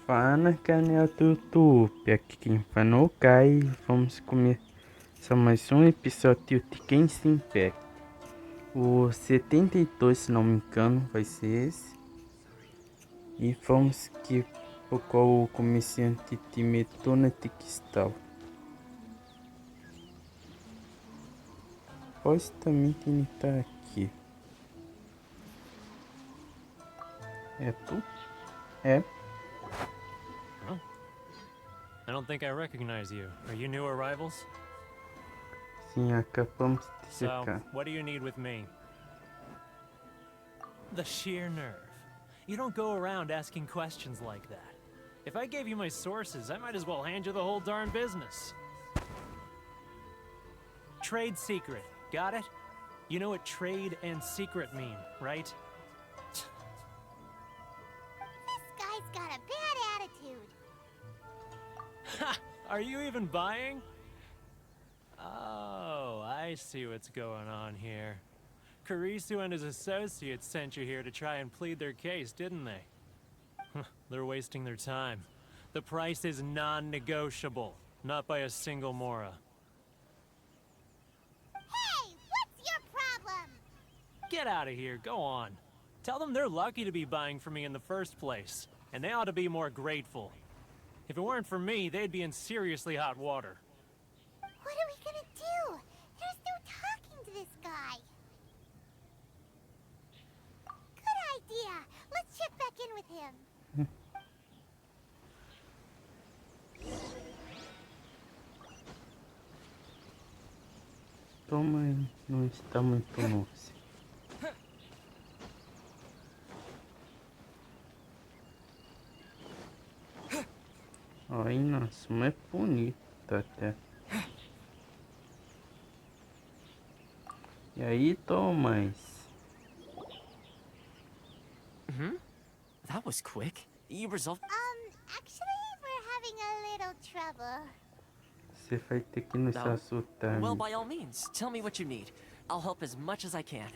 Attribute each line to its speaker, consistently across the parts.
Speaker 1: Fala no canal do YouTube, aqui quem fala é o Kai. Vamos começar mais um episódio de Genshin Impact. O 72, se não me engano, vai ser esse. E vamos que qual o comerciante de Metona de Cristal. Supostamente ele tá aqui. É tu? É.
Speaker 2: Well, I don't think I recognize you. Are you new arrivals?
Speaker 1: Sim, acabamos de
Speaker 2: So,
Speaker 1: checar.
Speaker 2: what do you need with me? The sheer nerve. You don't go around asking questions like that. If I gave you my sources, I might as well hand you the whole darn business. Trade secret. Got it? You know what trade and secret mean, right?
Speaker 3: This guy's got a bad attitude.
Speaker 2: Ha! Are you even buying? Oh, I see what's going on here. Karisu and his associates sent you here to try and plead their case, didn't they? They're wasting their time. The price is non-negotiable, not by a single Mora.
Speaker 3: Hey, what's your problem?
Speaker 2: Get out of here, go on. Tell them they're lucky to be buying from me in the first place, and they ought to be more grateful. If it weren't for me, they'd be in seriously hot water.
Speaker 3: What are we gonna do? There's no talking to this guy. Good idea. Let's check back in with him.
Speaker 1: Toma, não está muito longe. Ai, nossa, mas é bonito até. E aí, Thomas?
Speaker 4: That was quick. You resolved.
Speaker 3: Actually, we're having a little trouble.
Speaker 1: Você vai ter que nos
Speaker 4: No?
Speaker 1: assustar.
Speaker 4: Well, by all means, tell me what you need. I'll help as much as I can.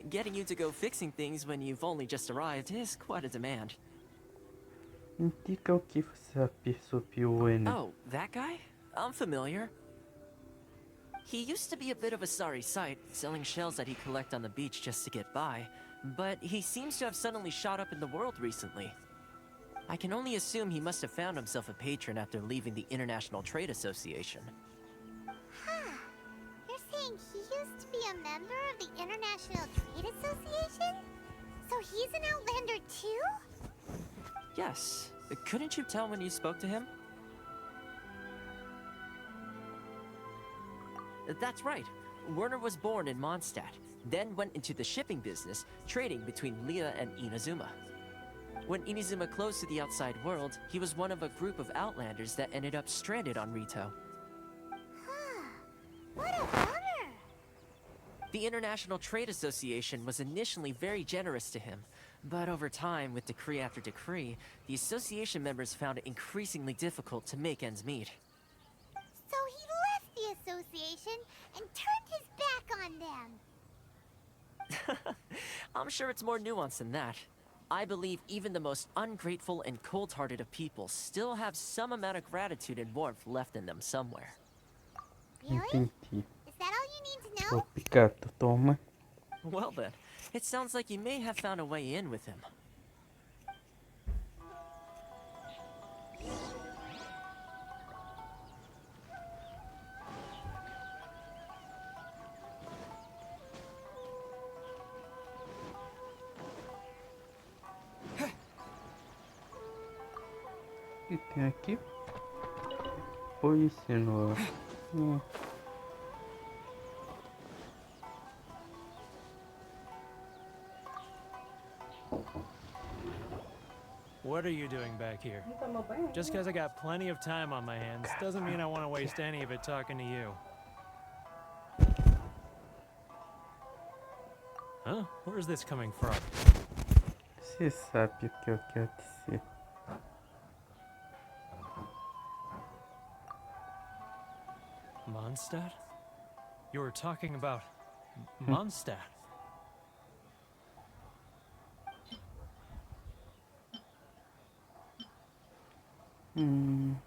Speaker 4: Getting you to go fixing things when you've only just arrived is quite a demand.
Speaker 1: Indica o que você percebeu, né?
Speaker 4: Oh, that guy? I'm familiar. He used to be a bit of a sorry sight, selling shells that he'd collect on the beach just to get by, but he seems to have suddenly shot up in the world recently. I can only assume he must have found himself a patron after leaving the International Trade Association.
Speaker 3: Huh. You're saying he used to be a member of the International Trade Association? So he's an Outlander too?
Speaker 4: Yes. Couldn't you tell when you spoke to him? That's right. Werner was born in Mondstadt, then went into the shipping business, trading between Leah and Inazuma. When Inazuma closed to the outside world, he was one of a group of Outlanders that ended up stranded on Rito.
Speaker 3: Huh. What a bummer.
Speaker 4: The International Trade Association was initially very generous to him, but over time, with decree after decree, the association members found it increasingly difficult to make ends meet.
Speaker 3: So he left the association and turned his back on them.
Speaker 4: I'm sure it's more nuanced than that. I believe even the most ungrateful and cold-hearted of people still have some amount of gratitude and warmth left in them somewhere.
Speaker 3: Really?
Speaker 1: Entendi.
Speaker 3: Is that all you need to know?
Speaker 1: Obrigado, toma.
Speaker 4: Well then, it sounds like you may have found a way in with him.
Speaker 1: O que tem aqui? Pois, senhor.
Speaker 2: What are you doing back here? Just because I got plenty of time on my hands doesn't mean I want to waste any of it talking to you. Huh? Where is this coming from?
Speaker 1: Você sabe o que eu quero dizer.
Speaker 2: Mondstadt? You were talking about Mondstadt.
Speaker 1: Hum.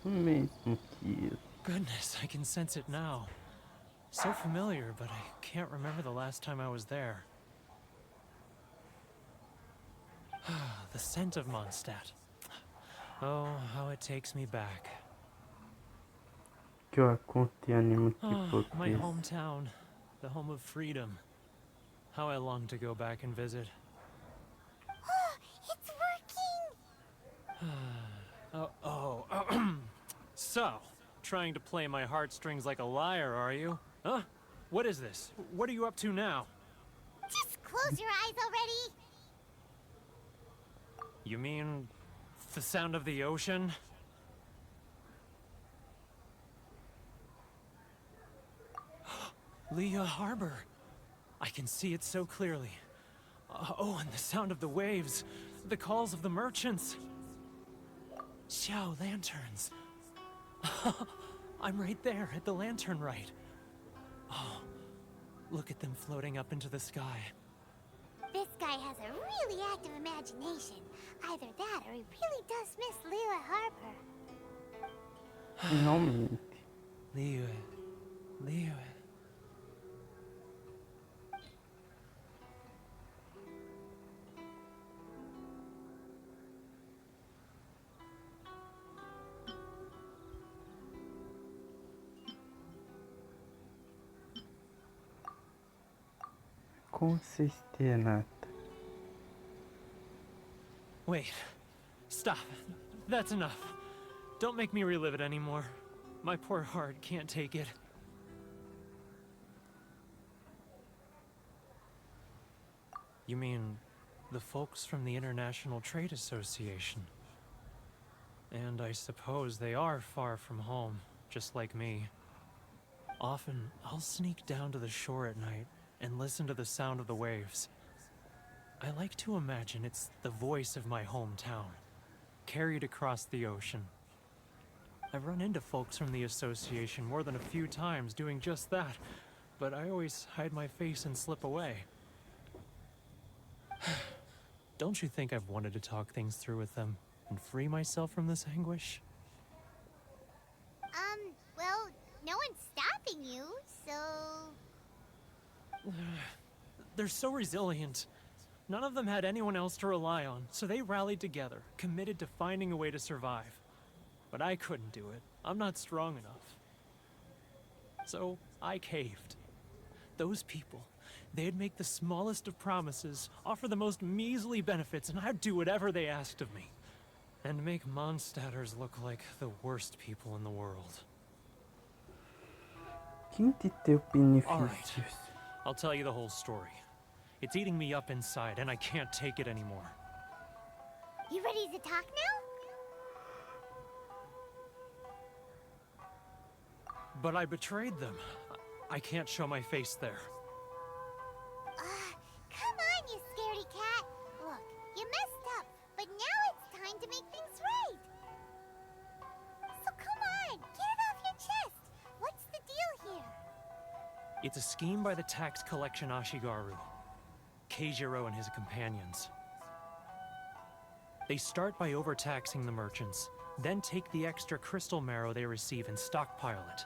Speaker 1: Isso mesmo que
Speaker 2: Goodness, I can sense it now. So familiar, but I can't remember the last time I was there. The scent of Mondstadt. Oh, how it takes me back.
Speaker 1: eu a contei animo
Speaker 2: My
Speaker 1: tipo
Speaker 2: hometown, the home of freedom. How I long to go back and visit.
Speaker 3: It's working!
Speaker 2: So, trying to play my heartstrings like a liar, are you? Huh? What is this? What are you up to now?
Speaker 3: Just close your eyes already!
Speaker 2: You mean the sound of the ocean? Leah Harbor. I can see it so clearly. Oh, and the sound of the waves. The calls of the merchants. Xiao lanterns. I'm right there at the lantern right. Oh, look at them floating up into the sky.
Speaker 3: This guy has a really active imagination. Either that or he really does miss Leela Harper.
Speaker 1: realmente.
Speaker 2: Leah. Leah.
Speaker 1: Consistenata.
Speaker 2: Wait. Stop. That's enough. Don't make me relive it anymore. My poor heart can't take it. You mean the folks from the International Trade Association? And I suppose they are far from home, just like me. Often, I'll sneak down to the shore at night and listen to the sound of the waves. I like to imagine it's the voice of my hometown, carried across the ocean. I've run into folks from the association more than a few times doing just that, but I always hide my face and slip away. Don't you think I've wanted to talk things through with them and free myself from this anguish?
Speaker 3: Well, no one's stopping you, so...
Speaker 2: They're so resilient. None of them had anyone else to rely on, so they rallied together, committed to finding a way to survive. But I couldn't do it. I'm not strong enough. So I caved. Those people, they'd make the smallest of promises, offer the most measly benefits, and I'd do whatever they asked of me. And make Mondstadters look like the worst people in the world.
Speaker 1: Quem te deu benefícios?
Speaker 2: I'll tell you the whole story. It's eating me up inside, and I can't take it anymore.
Speaker 3: You ready to talk now?
Speaker 2: But I betrayed them. I can't show my face there.
Speaker 3: Come on, you scaredy cat. Look, you messed up, but now it's time to make things right. So come on, get it off your chest. What's the deal here?
Speaker 2: It's a scheme by the tax collection Ashigaru, Keijiro and his companions. They start by overtaxing the merchants, then take the extra crystal marrow they receive and stockpile it.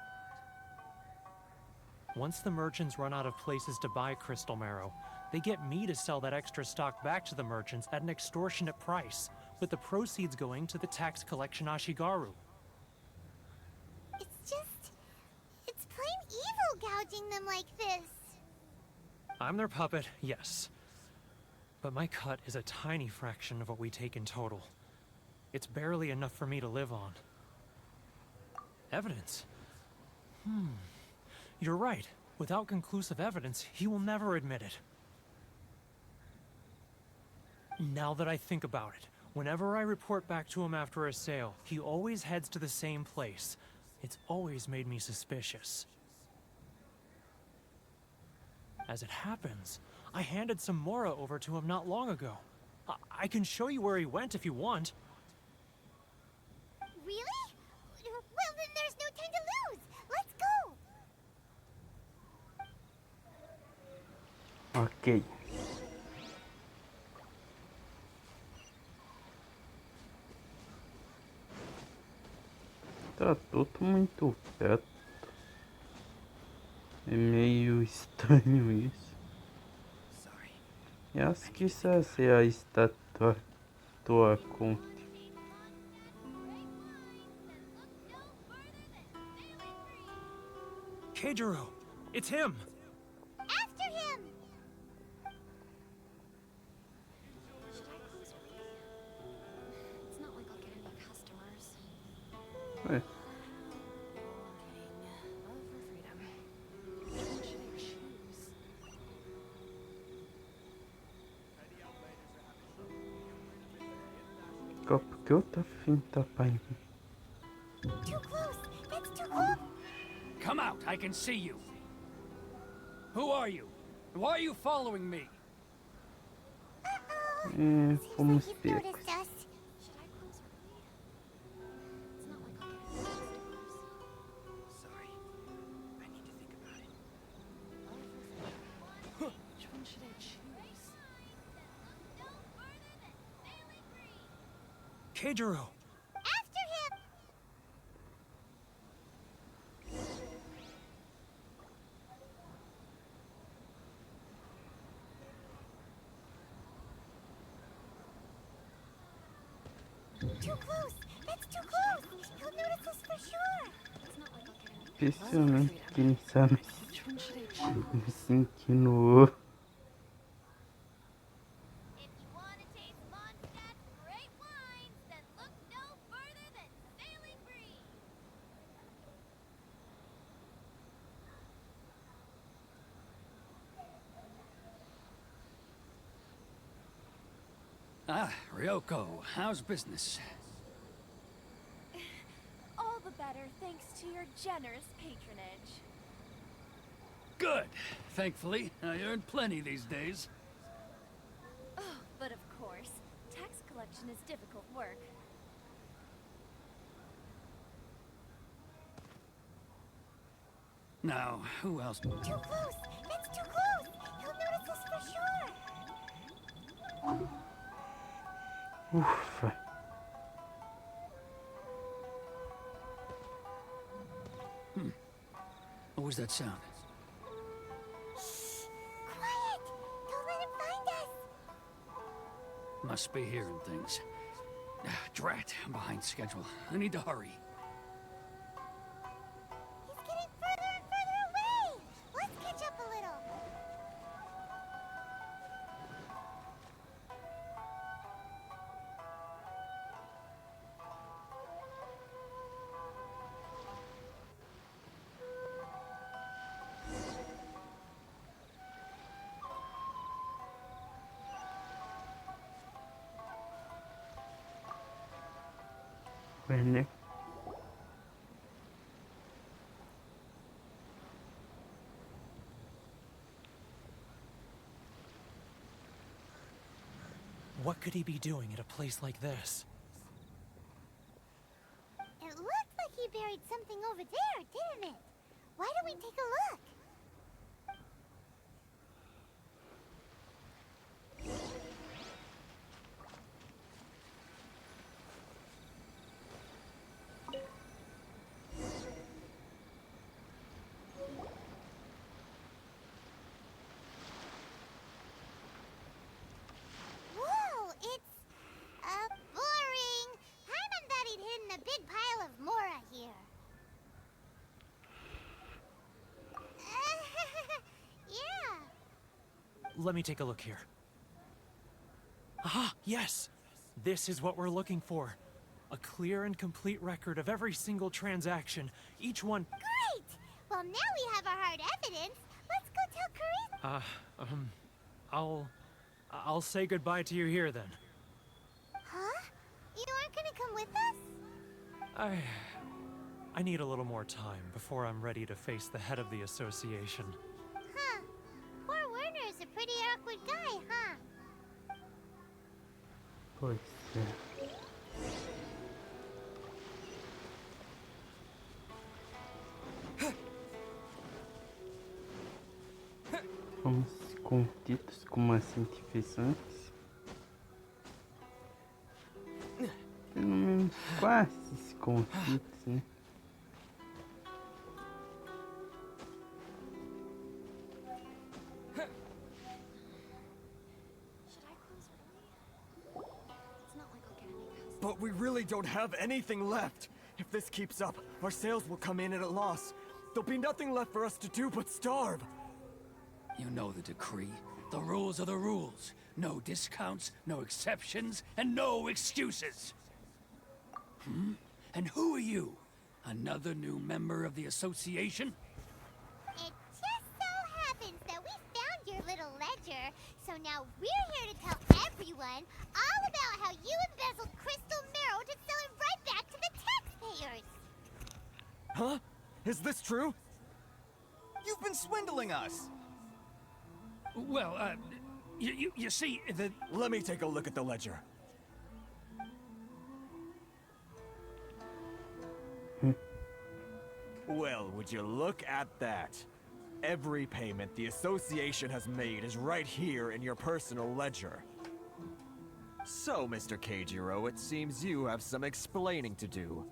Speaker 2: Once the merchants run out of places to buy crystal marrow, they get me to sell that extra stock back to the merchants at an extortionate price, with the proceeds going to the tax collection Ashigaru.
Speaker 3: It's plain evil gouging them like this.
Speaker 2: I'm their puppet, yes. But my cut is a tiny fraction of what we take in total. It's barely enough for me to live on. Evidence? You're right. Without conclusive evidence, he will never admit it. Now that I think about it, whenever I report back to him after a sale, he always heads to the same place. It's always made me suspicious. As it happens, I handed some Mora over to him not long ago. I can show you where he went if you want.
Speaker 3: Really? Well, then there's no time to lose. Let's go.
Speaker 1: Ok. Tá tudo muito perto. É meio estranho isso. Eu acho que isso é a estátua tua com.
Speaker 2: Keijiro! It's him!
Speaker 3: After him!
Speaker 5: Should I close early? It's not like I'll get any customers.
Speaker 1: Ué,
Speaker 5: Love for freedom. Which one should I choose?
Speaker 1: por que eu tô afim de tapar em mim?
Speaker 3: Too close! That's too close!
Speaker 6: Come out, I can see you. Who are you? Why are you following me?
Speaker 3: Uh-oh!
Speaker 1: É,
Speaker 3: Seems
Speaker 1: fomos
Speaker 3: like he's
Speaker 1: pegos.
Speaker 3: noticed us.
Speaker 5: Should I close early? It's not like I'll get any customers.
Speaker 6: Sorry. I need to think about it.
Speaker 5: Love for freedom. Which one should I choose?
Speaker 2: Keijiro!
Speaker 3: After him! Too close! That's too close! He'll notice us for sure!
Speaker 5: It's not like I'll get any
Speaker 1: Especialmente que ele está
Speaker 5: Which one should I choose?
Speaker 1: me sentindo.
Speaker 3: If you want to taste Mondstadt's great wines, then look no further than Sailing Breeze!
Speaker 6: Ah, Ryoko, how's business?
Speaker 7: All the better thanks to your generous patronage.
Speaker 6: Good. Thankfully, I earn plenty these days.
Speaker 7: Oh, but of course, tax collection is difficult work.
Speaker 6: Now, who else?
Speaker 3: Too close! That's too close! He'll notice us for sure!
Speaker 1: Ufa.
Speaker 6: What was that sound?
Speaker 3: Shh! Quiet! Don't let him find us!
Speaker 6: Must be hearing things. Ah, drat, I'm behind schedule. I need to hurry.
Speaker 3: He's getting further and further away! Let's catch up a little!
Speaker 1: Ué, né?
Speaker 2: What could he be doing at a place like this?
Speaker 3: It looked like he buried something over there, didn't it? Why don't we take a look? Whoa, it's boring. Hyman thought he'd hidden a big pile of Mora here. Yeah.
Speaker 2: Let me take a look here. Aha! Yes! This is what we're looking for. A clear and complete record of every single transaction, each one.
Speaker 3: Great! Well, now we have our hard evidence. Let's go tell Carissa.
Speaker 2: I'll say goodbye to you here then.
Speaker 3: Huh? You aren't gonna come with us?
Speaker 2: I need a little more time before I'm ready to face the head of the association.
Speaker 3: Huh. Poor Werner's a pretty awkward guy, huh?
Speaker 1: Pois é. Vamos com títulos como assim te fez antes. Pelo menos quase com títulos, né?
Speaker 5: Should I close early? It's not like I'll get any customers.
Speaker 8: But we really don't have anything left. If this keeps up, our sales will come in at a loss. There'll be nothing left for us to do but starve.
Speaker 6: You know the decree. The rules are the rules. No discounts, no exceptions, and no excuses. And who are you? Another new member of the association?
Speaker 3: It just so happens that we found your little ledger, so now we're here to tell everyone all about how you embezzled crystal marrow to sell it right back to the taxpayers.
Speaker 8: Huh? Is this true? You've been swindling us!
Speaker 6: Well, you see, the...
Speaker 8: Let me take a look at the ledger. Well, would you look at that? Every payment the association has made is right here in your personal ledger. So, Mr. Keijiro, it seems you have some explaining to do.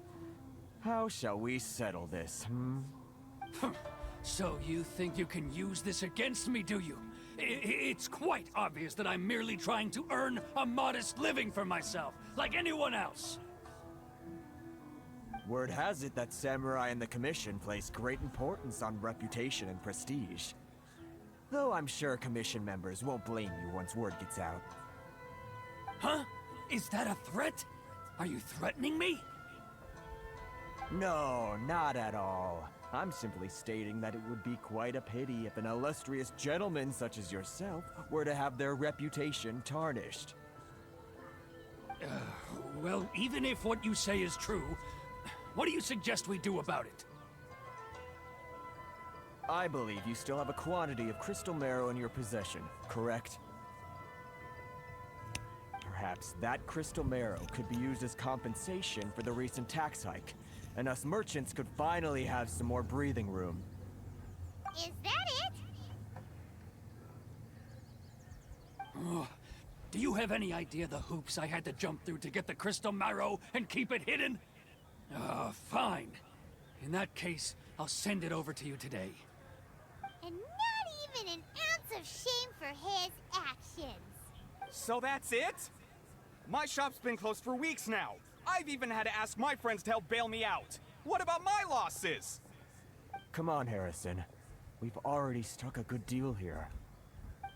Speaker 8: How shall we settle this,
Speaker 6: So you think you can use this against me, do you? It's quite obvious that I'm merely trying to earn a modest living for myself, like anyone else.
Speaker 8: Word has it that Samurai and the Commission place great importance on reputation and prestige. Though I'm sure Commission members won't blame you once word gets out.
Speaker 6: Huh? Is that a threat? Are you threatening me?
Speaker 8: No, not at all. I'm simply stating that it would be quite a pity if an illustrious gentleman such as yourself were to have their reputation tarnished.
Speaker 6: Well, even if what you say is true, what do you suggest we do about it?
Speaker 8: I believe you still have a quantity of crystal marrow in your possession, correct? Perhaps that crystal marrow could be used as compensation for the recent tax hike, and us merchants could finally have some more breathing room.
Speaker 3: Is that it?
Speaker 6: Do you have any idea the hoops I had to jump through to get the crystal marrow and keep it hidden? Fine. In that case, I'll send it over to you today.
Speaker 3: And not even an ounce of shame for his actions.
Speaker 9: So that's it? My shop's been closed for weeks now. I've even had to ask my friends to help bail me out. What about my losses?
Speaker 8: Come on, Harrison. We've already struck a good deal here.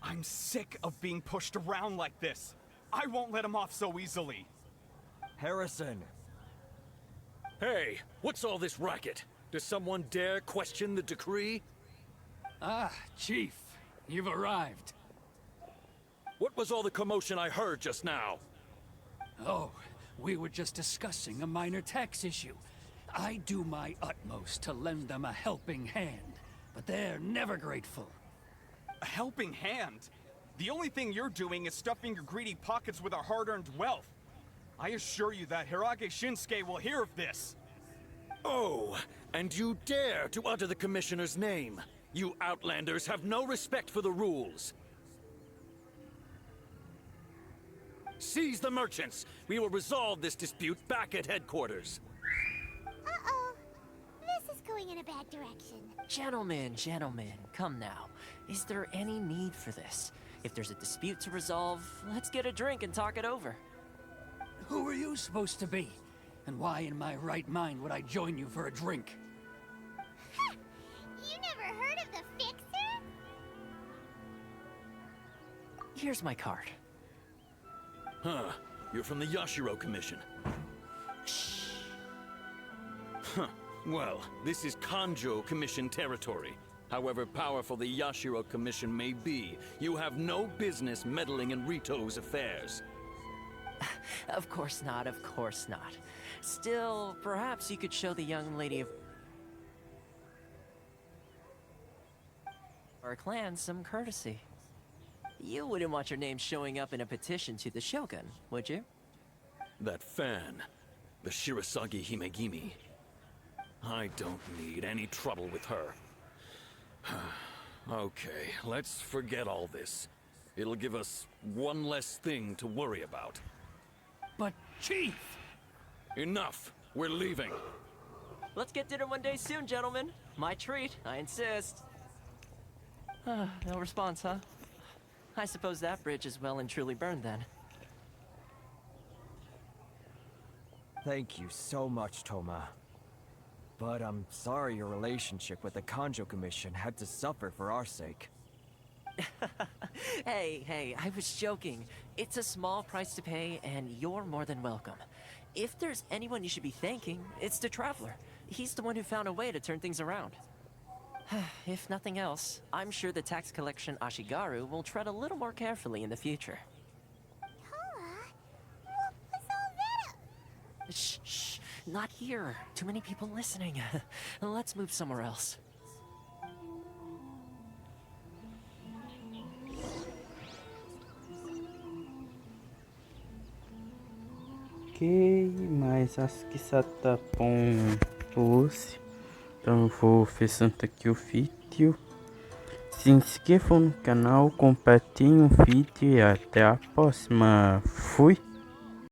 Speaker 9: I'm sick of being pushed around like this. I won't let him off so easily.
Speaker 8: Harrison!
Speaker 10: Hey, what's all this racket? Does someone dare question the decree?
Speaker 6: Ah, Chief, you've arrived.
Speaker 10: What was all the commotion I heard just now?
Speaker 6: Oh, we were just discussing a minor tax issue. I do my utmost to lend them a helping hand, but they're never grateful.
Speaker 9: A helping hand? The only thing you're doing is stuffing your greedy pockets with our hard-earned wealth. I assure you that Hirage Shinsuke will hear of this.
Speaker 10: Oh, and you dare to utter the Commissioner's name. You Outlanders have no respect for the rules. Seize the merchants. We will resolve this dispute back at headquarters.
Speaker 3: Uh-oh. This is going in a bad direction.
Speaker 4: Gentlemen, come now. Is there any need for this? If there's a dispute to resolve, let's get a drink and talk it over.
Speaker 6: Who are you supposed to be? And why in my right mind would I join you for a drink?
Speaker 3: Ha! You never heard of the Fixer?
Speaker 4: Here's my card.
Speaker 10: Huh. You're from the Yashiro Commission.
Speaker 4: Shh.
Speaker 10: Huh. Well, this is Kanjo Commission territory. However powerful the Yashiro Commission may be, you have no business meddling in Rito's affairs.
Speaker 4: Of course not, of course not. Still, perhaps you could show the young lady of our clan some courtesy. You wouldn't want your name showing up in a petition to the Shogun, would you?
Speaker 10: That fan, the Shirasagi Himegimi. I don't need any trouble with her. Okay, let's forget all this. It'll give us one less thing to worry about.
Speaker 6: But, Chief!
Speaker 10: Enough! We're leaving.
Speaker 4: Let's get dinner one day soon, gentlemen. My treat, I insist. No response, huh? I suppose that bridge is well and truly burned then.
Speaker 8: Thank you so much, Toma. But I'm sorry your relationship with the Kanjo Commission had to suffer for our sake.
Speaker 4: Hey, I was joking. It's a small price to pay, and you're more than welcome. If there's anyone you should be thanking, it's the Traveler. He's the one who found a way to turn things around. If nothing else, I'm sure the tax collection Ashigaru will tread a little more carefully in the future.
Speaker 3: Toma, what was all that?
Speaker 4: Shh, not here. Too many people listening. Let's move somewhere else.
Speaker 1: Ok, mas acho que já tá bom hoje. Então eu vou fechando aqui o vídeo. Se inscrevam no canal, compartilhem o vídeo e até a próxima. Fui!